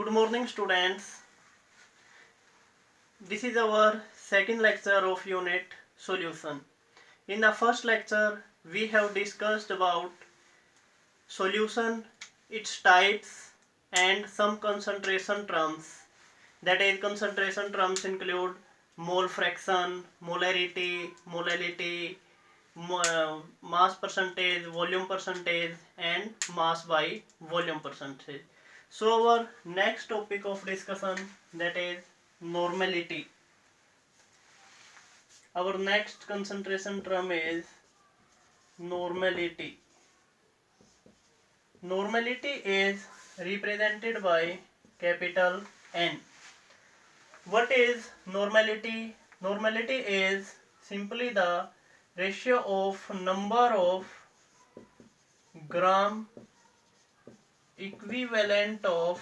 Good morning, students. This is our second lecture of unit solution. In the first lecture, we have discussed about solution, its types, and some concentration terms. That is, concentration terms include mole fraction, molality, mass percentage, volume percentage, and mass by volume percentage. So our next topic of discussion, that is normality. Our next concentration term is normality. Normality is represented by capital N. What is normality? Normality is simply the ratio of number of gram equivalent of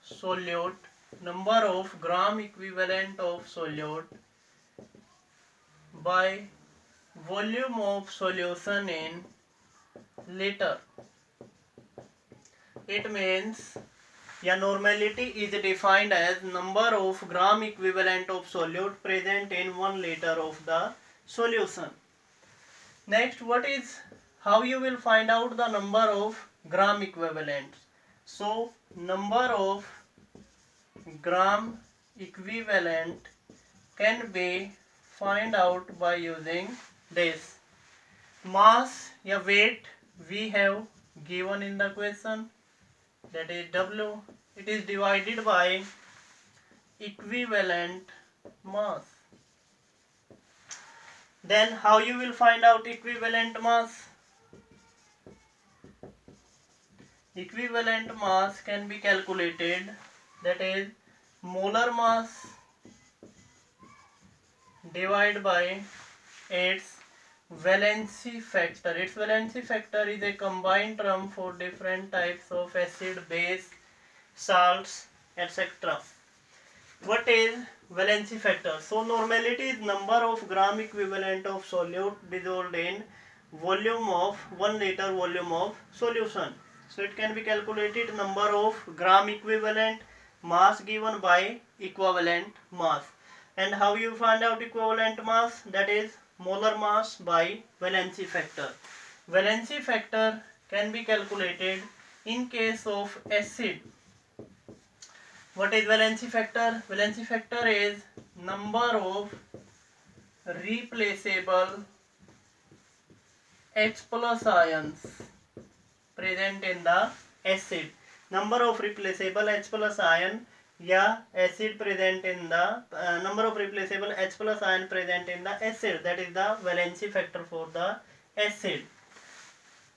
solute, number of gram equivalent of solute by volume of solution in liter. It means normality is defined as number of gram equivalent of solute present in 1 liter of the solution. Next, how you will find out the number of gram equivalents? So, number of gram equivalent can be find out by using this. Mass या weight we have given in the question, that is W. It is divided by equivalent mass. Then how you will find out equivalent mass? Equivalent mass can be calculated, that is molar mass divided by its valency factor. Its valency factor is a combined term for different types of acid, base, salts, etc. What is valency factor? So normality is number of gram equivalent of solute dissolved in volume of 1 liter volume of solution. So it can be calculated number of gram equivalent, mass given by equivalent mass. And how you find out equivalent mass? That is molar mass by valency factor. Valency factor can be calculated in case of acid. What is valency factor? Valency factor is number of replaceable H plus ions present in the acid. Number of replaceable H plus ion या acid present in the number of replaceable H plus ion present in the acid, that is the valency factor for the acid.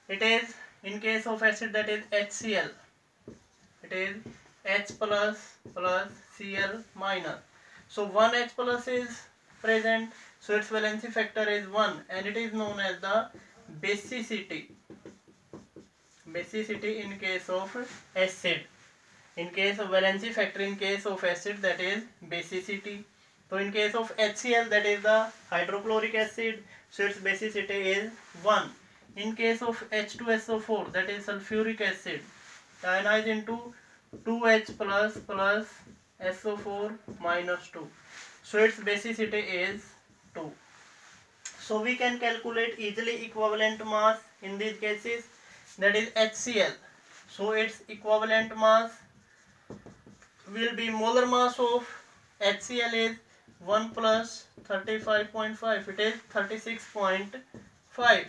It is in case of acid, that is HCl. It is H plus plus Cl minus. So 1 H plus is present, so its valency factor is 1, and it is known as the basicity. Basicity in case of acid. In case of valency factor in case of acid, that is basicity. So in case of HCl, that is the hydrochloric acid, so its basicity is 1. In case of H2SO4, that is sulfuric acid, ionized into 2H plus plus SO4 minus 2. So its basicity is 2. So we can calculate easily equivalent mass in these cases, that is HCl. So its equivalent mass will be molar mass of HCl is 1 plus 35.5. It is 36.5.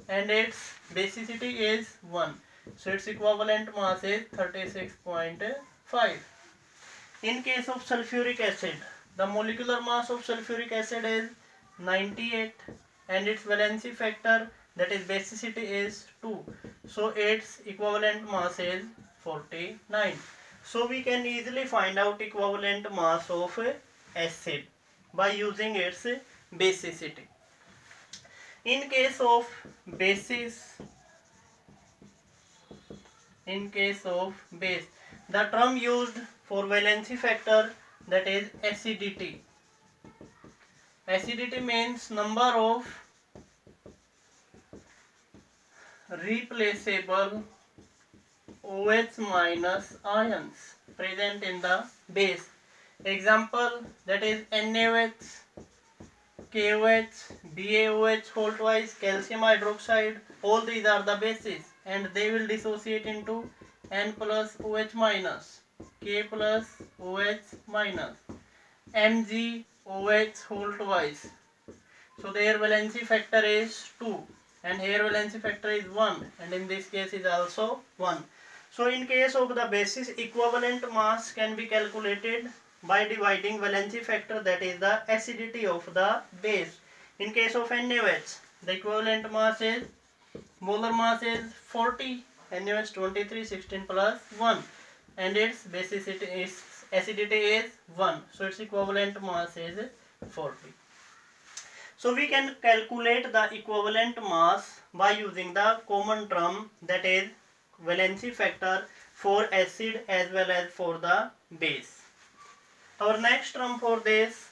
And its basicity is 1. So its equivalent mass is 36.5. In case of sulfuric acid, the molecular mass of sulfuric acid is 98, and its valency factor, that is basicity, is 2. So its equivalent mass is 49. So we can easily find out equivalent mass of acid by using its basicity. In case of base, the term used for valency factor, that is acidity. Acidity means number of replaceable OH minus ions present in the base. Example, that is NaOH, KOH, BaOH whole twice, calcium hydroxide, all these are the bases and they will dissociate into N plus OH minus, K plus OH minus, MgOH whole twice. So their valency factor is 2 and here valency factor is 1 and in this case is also 1. So in case of the basis, equivalent mass can be calculated by dividing valency factor, that is the acidity of the base. In case of NaOH, the equivalent mass is, molar mass is 40, NaOH 23, 16 plus 1 and its basicity is, acidity is 1. So its equivalent mass is 40. So we can calculate the equivalent mass by using the common term, that is valency factor for acid as well as for the base. Our next term for this,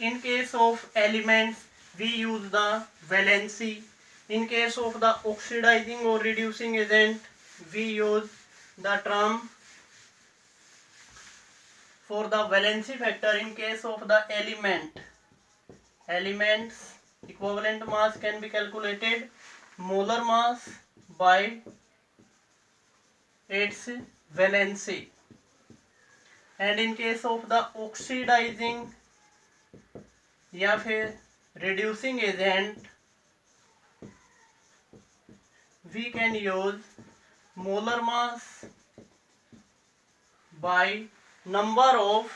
in case of elements we use the valency. In case of the oxidizing or reducing agent we use the term for the valency factor. In case of the elements, equivalent mass can be calculated molar mass by its valency. And in case of the oxidizing या फिर reducing agent we can use molar mass by number of,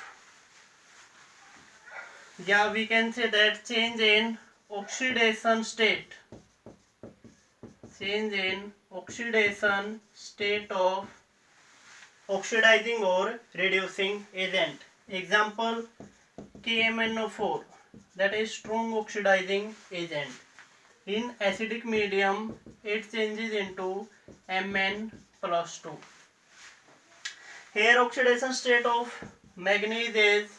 yeah, we can say that change in oxidation state, change in oxidation state of oxidizing or reducing agent. Example, KMnO4, that is strong oxidizing agent. In acidic medium it changes into Mn plus 2. Here oxidation state of manganese is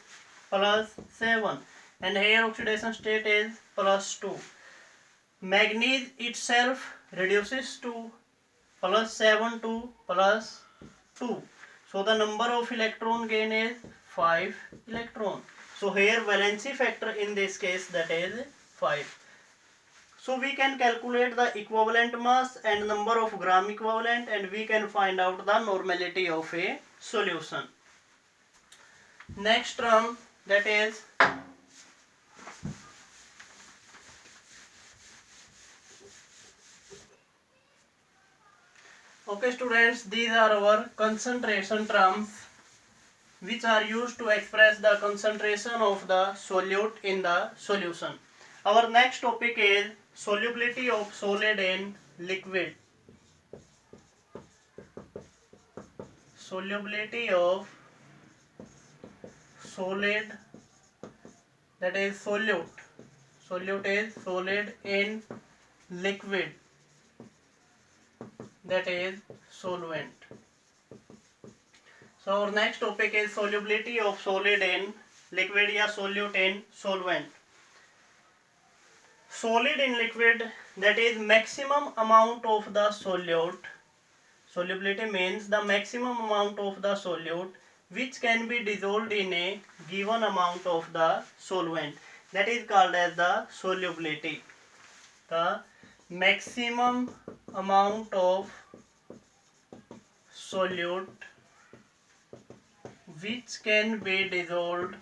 plus 7 and here oxidation state is plus 2. Manganese itself reduces to plus 7 to plus 2. So the number of electron gain is 5 electron. So here valency factor in this case, that is 5. So we can calculate the equivalent mass and number of gram equivalent and we can find out the normality of a solution. Next term, that is okay students, these are our concentration terms which are used to express the concentration of the solute in the solution. Our next topic is solubility of solid in liquid. Solubility of solid, that is solute. Solute is solid in liquid, that is solvent. So our next topic is solubility of solid in liquid या solute in solvent. Solid in liquid, that is maximum amount of the solute. Solubility means the maximum amount of the solute which can be dissolved in a given amount of the solvent. That is called as the solubility. The maximum amount of solute which can be dissolved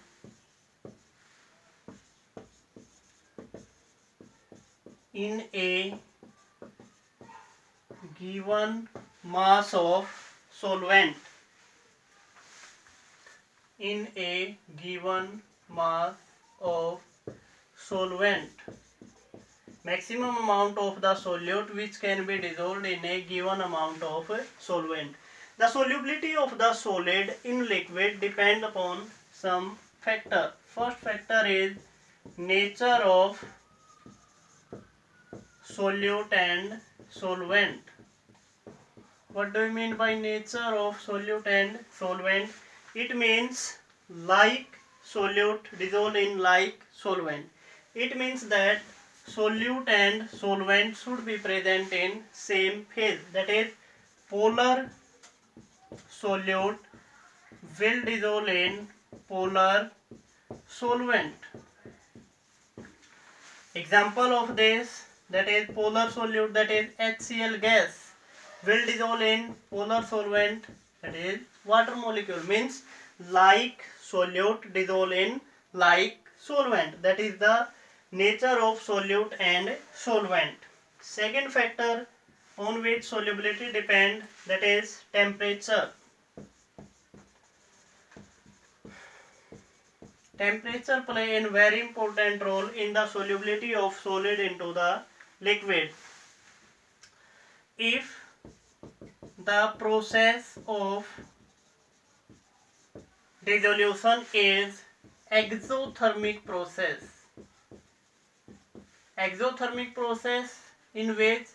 in a given mass of solvent. In a given mass of solvent. Maximum amount of the solute which can be dissolved in a given amount of solvent. The solubility of the solid in liquid depend upon some factor. First factor is nature of solute and solvent. What do you mean by nature of solute and solvent? It means like solute dissolved in like solvent. It means that solute and solvent should be present in same phase. That is, polar solute will dissolve in polar solvent. Example of this, that is polar solute, that is HCl gas, will dissolve in polar solvent, that is water molecule. Means like solute dissolve in like solvent. That is the nature of solute and solvent. Second factor on which solubility depend, that is temperature. Temperature play a very important role in the solubility of solid into the liquid. If the process of dissolution is exothermic process in which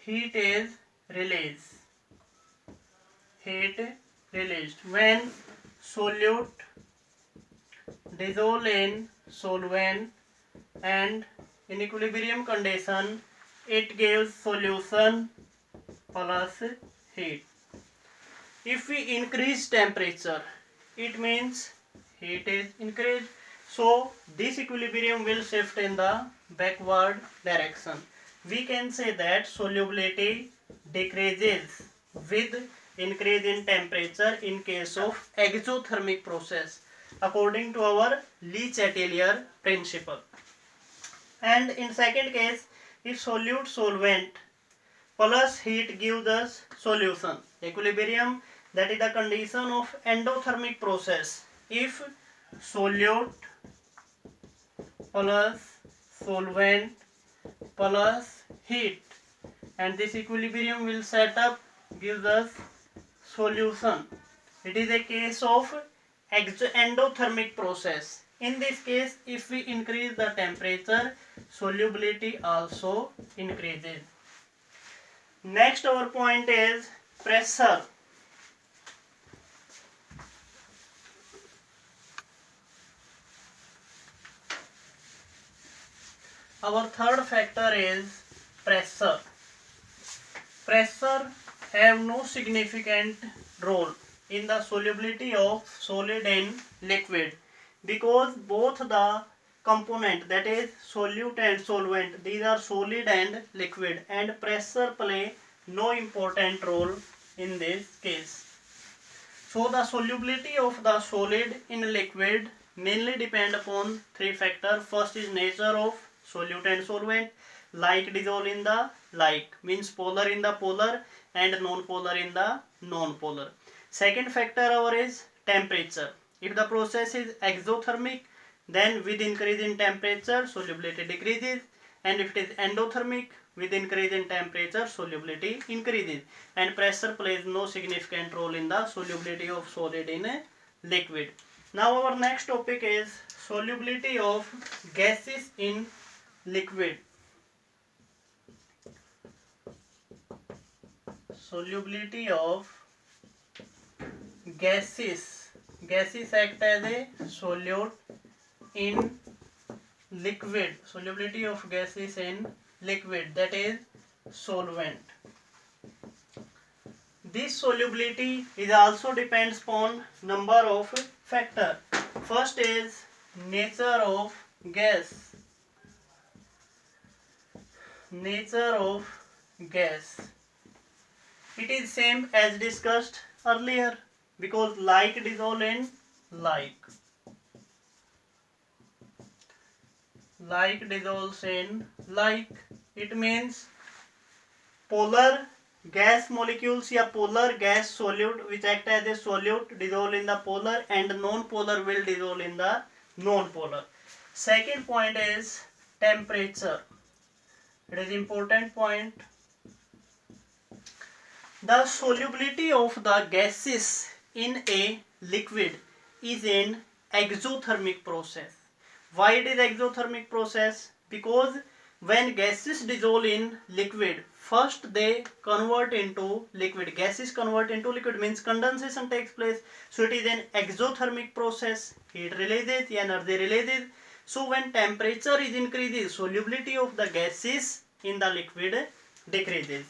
heat is released. When solute dissolve in solvent and in equilibrium condition, it gives solution plus heat. If we increase temperature, it means heat is increased, so this equilibrium will shift in the backward direction. We can say that solubility decreases with increase in temperature in case of exothermic process, according to our Le-Chatelier principle. And in second case, if solute solvent plus heat gives us solution. Equilibrium, that is the condition of endothermic process. If solute plus solvent plus heat, and this equilibrium will set up, gives us solution. It is a case of endothermic process. In this case, if we increase the temperature, solubility also increases. Next our point is pressure. Our third factor is pressure. Pressure have no significant role in the solubility of solid in liquid, because both the component, that is solute and solvent, these are solid and liquid, and pressure play no important role in this case. So the solubility of the solid in liquid mainly depend upon three factors. First is nature of solute and solvent. Like dissolve in the like, means polar in the polar and non-polar in the non-polar. Second factor our is temperature. If the process is exothermic, then with increase in temperature solubility decreases, and if it is endothermic, with increase in temperature solubility increases, and pressure plays no significant role in the solubility of solid in a liquid. Now our next topic is solubility of gases in liquid. Solubility of gases. Gases act as a solute in liquid. Solubility of gases in liquid, that is solvent. This solubility is also depends upon number of factor. First is nature of gas. Nature of gas. It is same as discussed earlier, because like dissolve in like. Like dissolves in like. It means polar gas molecules या polar gas solute which act as a solute dissolve in the polar, and non-polar will dissolve in the non-polar. Second point is temperature. It is important point. The solubility of the gases in a liquid is an exothermic process. Why it is exothermic process? Because when gases dissolve in liquid, first they convert into liquid. Gases convert into liquid means condensation takes place. So it is an exothermic process. Heat releases, energy releases. So when temperature is increases, solubility of the gases in the liquid decreases.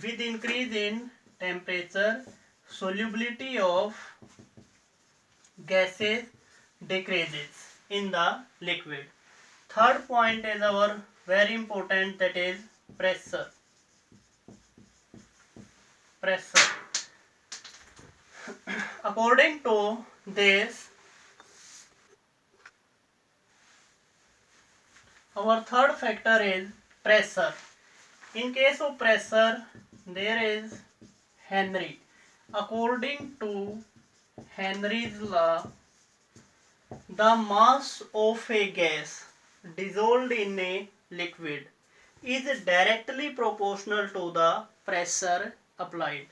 With increase in temperature, solubility of gases decreases in the liquid. Third point is our very important, that is pressure. Pressure. According to this, our third factor is pressure. In case of pressure, there is Henry. According to Henry's law, the mass of a gas dissolved in a liquid is directly proportional to the pressure applied.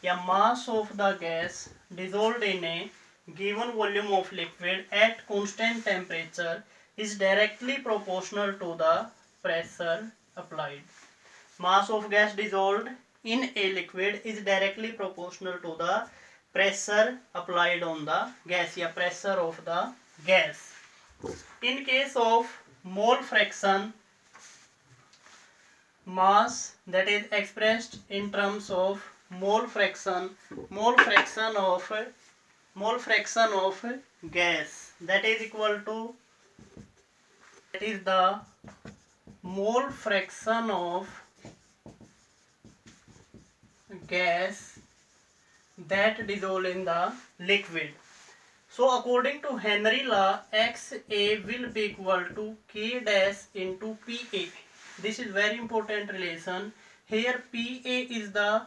A mass of the gas dissolved in a given volume of liquid at constant temperature is directly proportional to the pressure applied. Mass of gas dissolved in a liquid is directly proportional to the pressure applied on the gas, या pressure of the gas. In case of mole fraction, mass that is expressed in terms of mole fraction of gas, that is equal to, that is the mole fraction of gas that dissolve in the liquid. So according to Henry law, XA will be equal to K dash into PA. This is very important relation. Here PA is the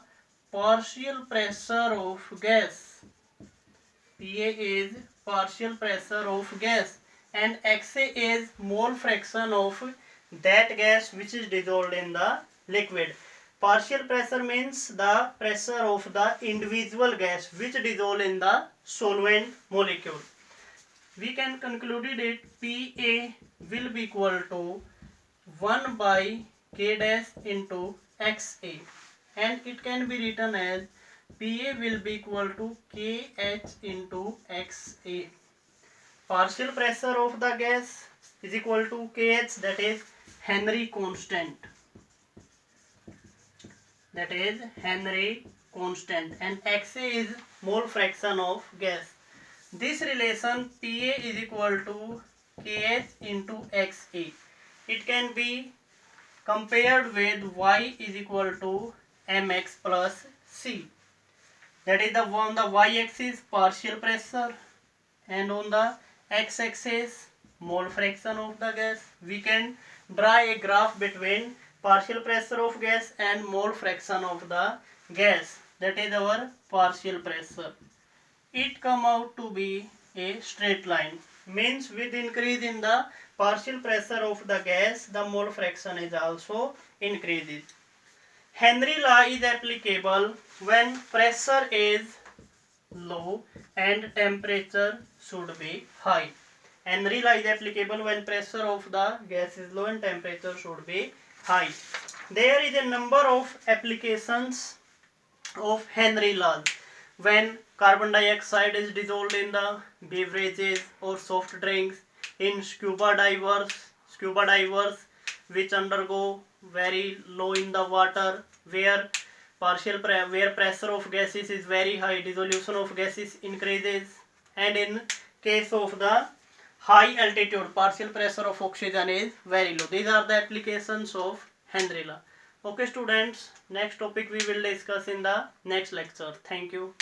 partial pressure of gas. PA is partial pressure of gas, and XA is mole fraction of that gas which is dissolved in the liquid. Partial pressure means the pressure of the individual gas which dissolve in the solvent molecule. We can conclude it PA will be equal to 1 by K dash into XA, and it can be written as PA will be equal to KH into XA. Partial pressure of the gas is equal to KH, that is Henry constant. That is Henry constant, and XA is mole fraction of gas. This relation PA is equal to KH into XA. It can be compared with Y is equal to mx plus C. That is on the y-axis partial pressure, and on the x-axis mole fraction of the gas. We can draw a graph between partial pressure of gas and mole fraction of the gas. That is our partial pressure. It come out to be a straight line. Means with increase in the partial pressure of the gas, the mole fraction is also increases. Henry law is applicable when pressure is low and temperature should be high. Henry law is applicable when pressure of the gas is low and temperature should be high. There is a number of applications of Henry law. When carbon dioxide is dissolved in the beverages or soft drinks, in scuba divers which undergo very low in the water, where pressure of gases is very high, dissolution of gases increases, and in case of the high altitude, partial pressure of oxygen is very low. These are the applications of Henry law. Okay students, next topic we will discuss in the next lecture. Thank you.